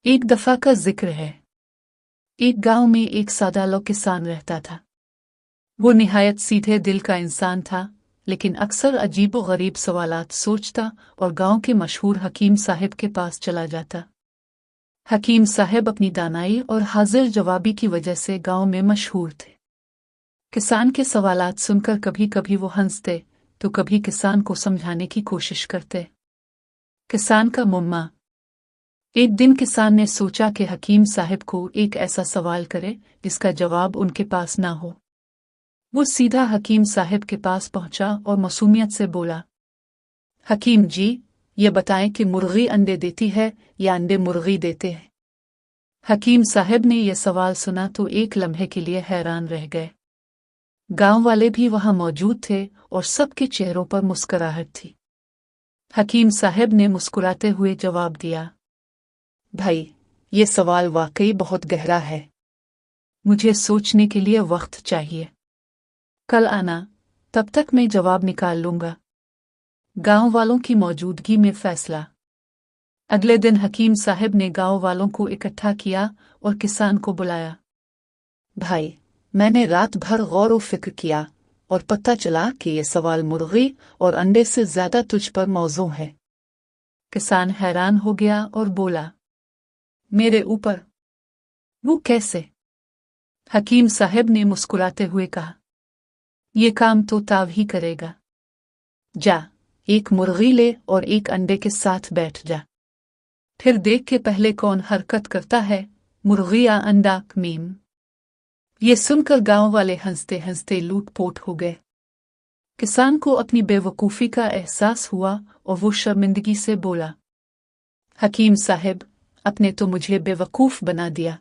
एक दफा का जिक्र है। एक गांव में एक सादा किसान रहता था। वो निहायत सीधे दिल का इंसान था, लेकिन अक्सर अजीबो गरीब सवालात सोचता और गांव के मशहूर हकीम साहब के पास चला जाता। हकीम साहब अपनी दानाई और हाजिर जवाबी की वजह से गांव में मशहूर थे। किसान के सवालात सुनकर कभी कभी वो हंसते तो कभी किसान को समझाने की कोशिश करते। किसान का मुम्मा। एक दिन किसान ने सोचा कि हकीम साहब को एक ऐसा सवाल करे जिसका जवाब उनके पास ना हो। वो सीधा हकीम साहब के पास पहुंचा और मासूमियत से बोला, हकीम जी, ये बताएं कि मुर्गी अंडे देती है या अंडे मुर्गी देते हैं? हकीम साहब ने यह सवाल सुना तो एक लम्हे के लिए हैरान रह गए। गांव वाले भी वहां मौजूद थे और सबके चेहरों पर मुस्कुराहट थी। हकीम साहब ने मुस्कुराते हुए जवाब दिया, भाई, ये सवाल वाकई बहुत गहरा है। मुझे सोचने के लिए वक्त चाहिए। कल आना, तब तक मैं जवाब निकाल लूंगा। गांव वालों की मौजूदगी में फैसला। अगले दिन हकीम साहब ने गांव वालों को इकट्ठा किया और किसान को बुलाया। भाई, मैंने रात भर गौर व फिक्र किया और पता चला कि यह सवाल मुर्गी और अंडे से ज्यादा तुझ पर मौजू है। किसान हैरान हो गया और बोला, मेरे ऊपर? वो कैसे? हकीम साहब ने मुस्कुराते हुए कहा, ये काम तो ताव ही करेगा। जा, एक मुर्गी ले और एक अंडे के साथ बैठ जा। फिर देख के पहले कौन हरकत करता है, मुर्गी या अंडा। मीम। ये सुनकर गांव वाले हंसते हंसते लूटपोट हो गए। किसान को अपनी बेवकूफ़ी का एहसास हुआ और वो शर्मिंदगी से बोला, हकीम साहब, आपने तो मुझे बेवकूफ़ बना दिया।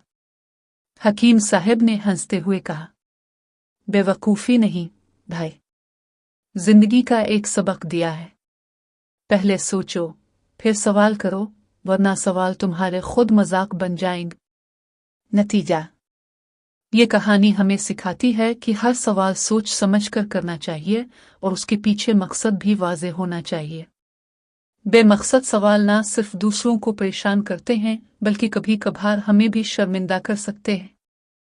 हकीम साहब ने हंसते हुए कहा, बेवकूफ़ी नहीं भाई, जिंदगी का एक सबक दिया है। पहले सोचो, फिर सवाल करो, वरना सवाल तुम्हारे खुद मजाक बन जाएंगे। नतीजा। ये कहानी हमें सिखाती है कि हर सवाल सोच समझ कर करना चाहिए और उसके पीछे मकसद भी वाज़ेह होना चाहिए। बेमकसद सवाल ना सिर्फ दूसरों को परेशान करते हैं, बल्कि कभी कभार हमें भी शर्मिंदा कर सकते हैं।